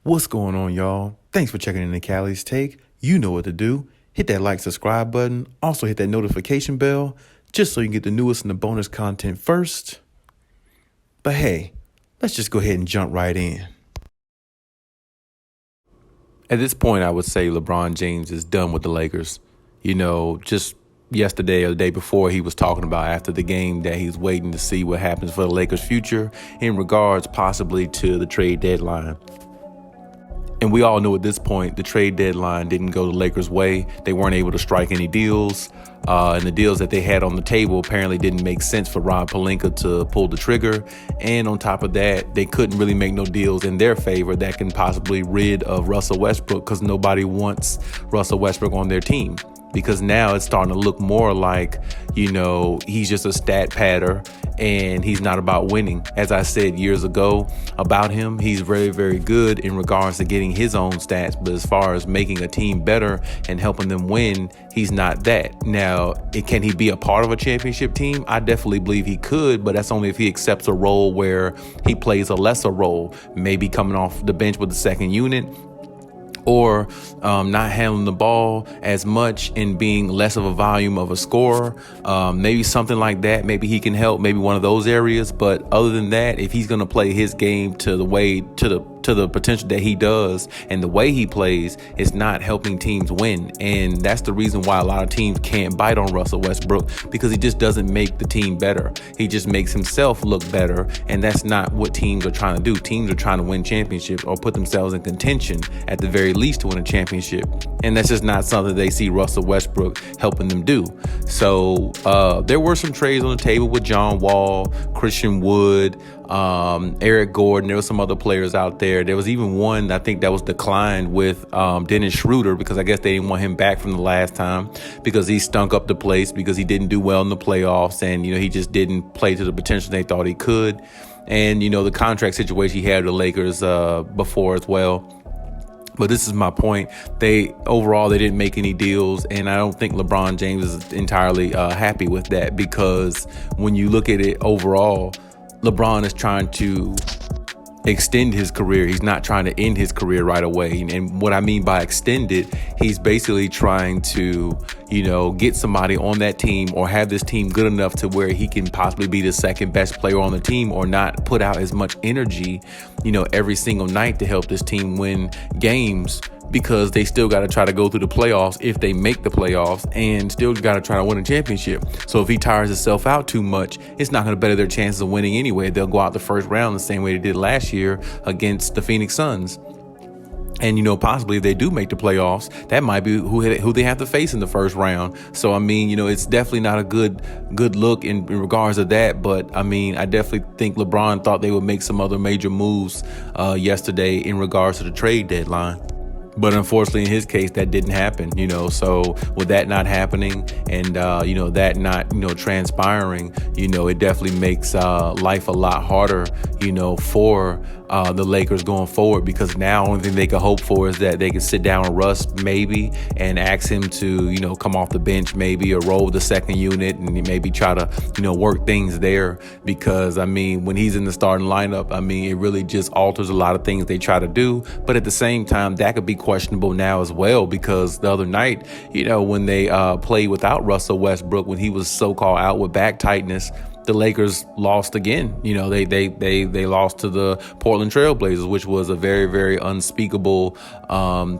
What's going on, y'all? Thanks for checking in the Khaliis Take. You know what to do. Hit that like, subscribe button. Also hit that notification bell just so you can get the newest and the bonus content first. But hey, let's just go ahead and jump right in. At this point, I would say LeBron James is done with the Lakers. Just yesterday or the day before, he was talking about after the game that he's waiting to see what happens for the Lakers' future in regards possibly to the trade deadline. And we all know at this point, the trade deadline didn't go the Lakers' way. They weren't able to strike any deals. And the deals that they had on the table apparently didn't make sense for Rob Pelinka to pull the trigger. And on top of that, they couldn't really make no deals in their favor that can possibly rid of Russell Westbrook, because nobody wants Russell Westbrook on their team. Because now it's starting to look more like, he's just a stat padder and he's not about winning. As I said years ago about him, he's very, very good in regards to getting his own stats. But as far as making a team better and helping them win, he's not that. Now, can he be a part of a championship team? I definitely believe he could, but that's only if he accepts a role where he plays a lesser role, maybe coming off the bench with the second unit, or not handling the ball as much and being less of a volume of a scorer. Maybe something like that. Maybe he can help, maybe one of those areas. But other than that, if he's going to play his game to the potential that he does and the way he plays, it's not helping teams win. And that's the reason why a lot of teams can't bite on Russell Westbrook, because he just doesn't make the team better. He just makes himself look better. And that's not what teams are trying to do. Teams are trying to win championships or put themselves in contention at the very least to win a championship. And that's just not something they see Russell Westbrook helping them do. So there were some trades on the table with John Wall, Christian Wood, Eric Gordon. There were some other players out there. There was even one, I think, that was declined with Dennis Schroeder, because I guess they didn't want him back from the last time because he stunk up the place, because he didn't do well in the playoffs, and he just didn't play to the potential they thought he could. And the contract situation he had with the Lakers before as well. But this is my point. Overall, they didn't make any deals, and I don't think LeBron James is entirely happy with that, because when you look at it overall, LeBron is trying to extend his career. He's not trying to end his career right away. And what I mean by extend it, he's basically trying to, get somebody on that team or have this team good enough to where he can possibly be the second best player on the team, or not put out as much energy, every single night to help this team win games, because they still got to try to go through the playoffs if they make the playoffs, and still got to try to win a championship. So if he tires himself out too much, it's not going to better their chances of winning anyway. They'll go out the first round the same way they did last year against the Phoenix Suns. And, possibly if they do make the playoffs, that might be who they have to face in the first round. So, it's definitely not a good look in regards to that. But, I definitely think LeBron thought they would make some other major moves yesterday in regards to the trade deadline. But unfortunately, in his case, that didn't happen, so with that not happening and, that not, transpiring, it definitely makes life a lot harder, for the Lakers going forward, because now the only thing they can hope for is that they can sit down with Russ maybe and ask him to, come off the bench maybe, or roll the second unit and maybe try to, work things there. Because, when he's in the starting lineup, it really just alters a lot of things they try to do. But at the same time, that could be questionable now as well, because the other night, when they played without Russell Westbrook, when he was so-called out with back tightness, the Lakers lost again. They lost to the Portland Trailblazers, which was a very, very unspeakable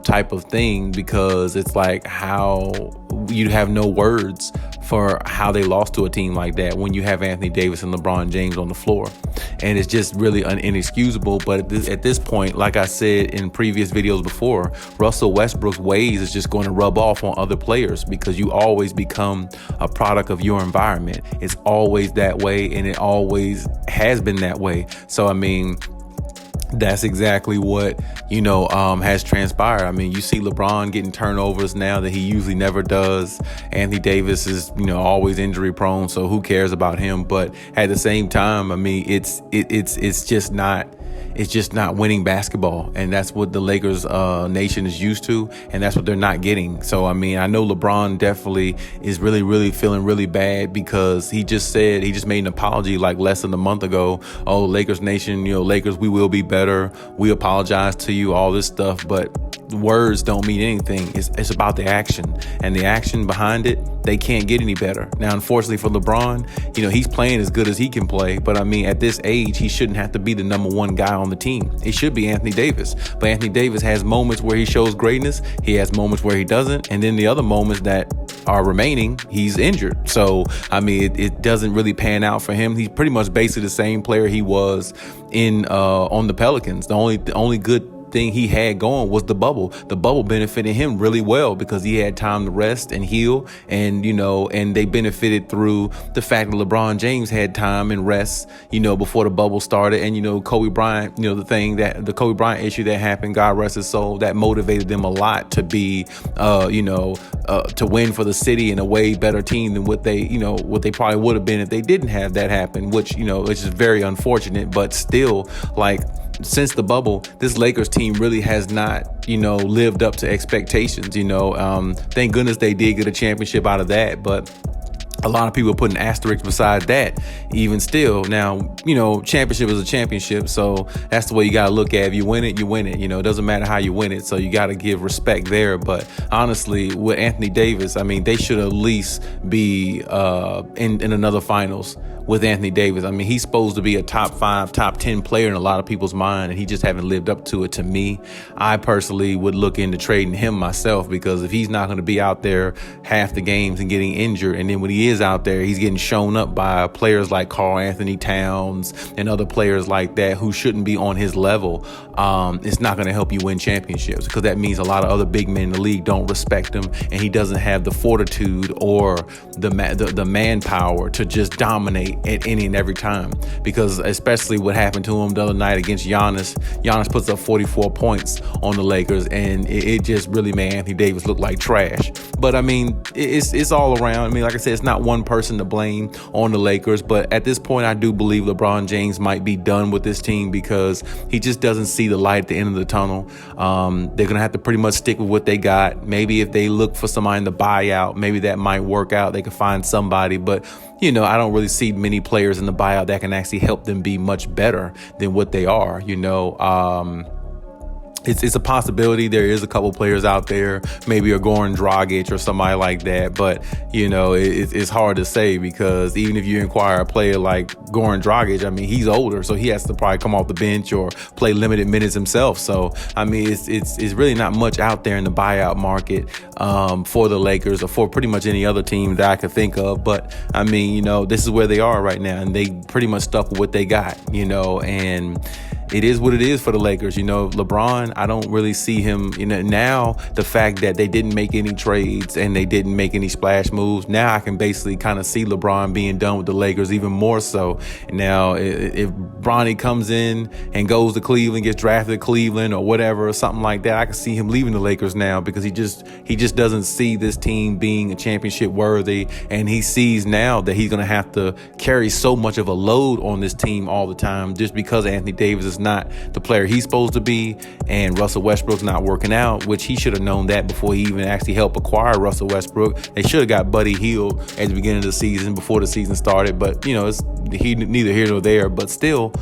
type of thing, because it's like how you have no words for how they lost to a team like that when you have Anthony Davis and LeBron James on the floor. And it's just really inexcusable. But at this point, like I said in previous videos before, Russell Westbrook's ways is just going to rub off on other players, because you always become a product of your environment. It's always that way, and it always has been that way. So, that's exactly what, has transpired. You see LeBron getting turnovers now that he usually never does. Anthony Davis is, always injury prone, so who cares about him? But at the same time, it's just not It's just not winning basketball. And that's what the Lakers nation is used to. And that's what they're not getting. So, I mean, I know LeBron definitely is really feeling really bad because he just made an apology like less than a month ago. Oh, Lakers nation, Lakers, we will be better. better. We apologize to you, all this stuff. But words don't mean anything. It's about the action, and the action behind it, they can't get any better. Now, unfortunately for LeBron, he's playing as good as he can play. But I mean, at this age, he shouldn't have to be the number one guy on the team. It should be Anthony Davis. But Anthony Davis has moments where he shows greatness. He has moments where he doesn't. And then the other moments that are remaining, he's injured. So, I mean, it doesn't really pan out for him. He's pretty much basically the same player he was on the Pelicans. The only good thing he had going was the bubble. The bubble benefited him really well because he had time to rest and heal, and they benefited through the fact that LeBron James had time and rest, before the bubble started. And Kobe Bryant, the Kobe Bryant issue that happened, God rest his soul, that motivated them a lot to be, to win for the city and a way better team than what they probably would have been if they didn't have that happen. Which it's just very unfortunate, but still, like, since the bubble, this Lakers team really has not, lived up to expectations. Thank goodness they did get a championship out of that, but a lot of people put an asterisk beside that. Even still, now, championship is a championship, so that's the way you got to look at it. If you win it, you win it. It doesn't matter how you win it, so you got to give respect there. But honestly, with Anthony Davis, I mean, they should at least be in another finals with Anthony Davis. I mean, he's supposed to be a top 5, top 10 player in a lot of people's mind, and he just haven't lived up to it. To me, I personally would look into trading him myself, because if he's not going to be out there half the games and getting injured, and then when he is out there, he's getting shown up by players like Karl Anthony Towns and other players like that who shouldn't be on his level, it's not going to help you win championships, because that means a lot of other big men in the league don't respect him, and he doesn't have the fortitude or the manpower to just dominate at any and every time. Because especially what happened to him the other night against Giannis puts up 44 points on the Lakers, and it just really made Anthony Davis look like trash. But I mean, it's all around. I mean, like I said, it's not one person to blame on the Lakers, but at this point, I do believe LeBron James might be done with this team, because he just doesn't see the light at the end of the tunnel. They're gonna have to pretty much stick with what they got. Maybe if they look for somebody to buy out, maybe that might work out. They could find somebody, but I don't really see many players in the buyout that can actually help them be much better than what they are. It's a possibility. There is a couple players out there, maybe a Goran Dragic or somebody like that. But, it's hard to say, because even if you inquire a player like Goran Dragic, I mean, he's older, so he has to probably come off the bench or play limited minutes himself. So, I mean, it's really not much out there in the buyout market for the Lakers or for pretty much any other team that I could think of. But, I mean, this is where they are right now, and they pretty much stuck with what they got, and it is what it is for the Lakers. LeBron, I don't really see him, now the fact that they didn't make any trades and they didn't make any splash moves, now I can basically kind of see LeBron being done with the Lakers even more so. Now, if Bronny comes in and goes to Cleveland, gets drafted to Cleveland or whatever, or something like that, I can see him leaving the Lakers now, because he just doesn't see this team being a championship worthy, and he sees now that he's going to have to carry so much of a load on this team all the time, just because Anthony Davis is not the player he's supposed to be, and Russell Westbrook's not working out, which he should have known that before he even actually helped acquire Russell Westbrook. They should have got Buddy Hield at the beginning of the season, before the season started, but it's neither here nor there. But still,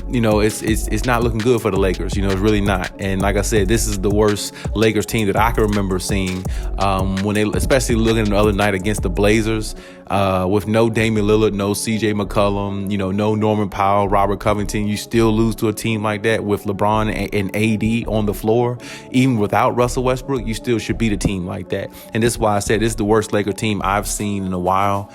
it's not looking good for the Lakers. It's really not. And like I said, this is the worst Lakers team that I can remember seeing, when they, especially looking the other night against the Blazers, with no Damian Lillard, no CJ McCollum, no Norman Powell, Robert Covington. You still lose to a team like that with LeBron and AD on the floor. Even without Russell Westbrook, you still should beat a team like that. And this is why I said this is the worst Laker team I've seen in a while.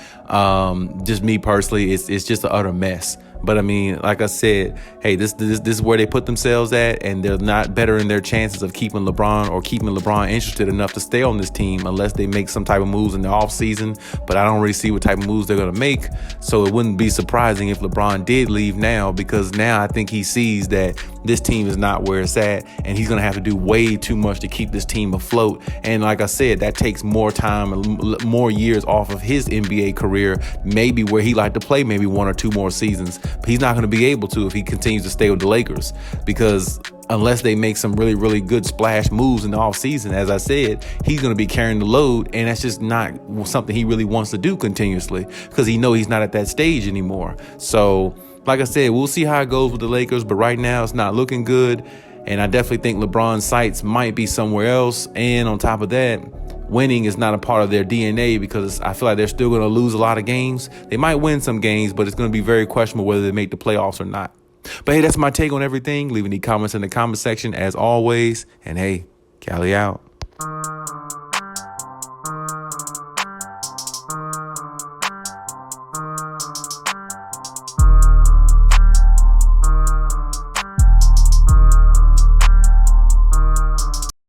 Just me personally, it's just an utter mess. But I mean, like I said, hey, this is where they put themselves at, and they're not better in their chances of keeping LeBron interested enough to stay on this team unless they make some type of moves in the offseason. But I don't really see what type of moves they're going to make. So it wouldn't be surprising if LeBron did leave now, because now I think he sees that this team is not where it's at, and he's going to have to do way too much to keep this team afloat. And like I said, that takes more time and more years off of his NBA career, maybe where he like to play maybe 1 or 2 more seasons. But he's not going to be able to if he continues to stay with the Lakers, because unless they make some really, really good splash moves in the offseason, as I said, he's going to be carrying the load, and that's just not something he really wants to do continuously, because he knows he's not at that stage anymore. So like I said, we'll see how it goes with the Lakers, but right now it's not looking good. And I definitely think LeBron's sights might be somewhere else. And on top of that, winning is not a part of their DNA, because I feel like they're still going to lose a lot of games. They might win some games, but it's going to be very questionable whether they make the playoffs or not. But hey, that's my take on everything. Leave any comments in the comment section as always. And hey, Khaliis out.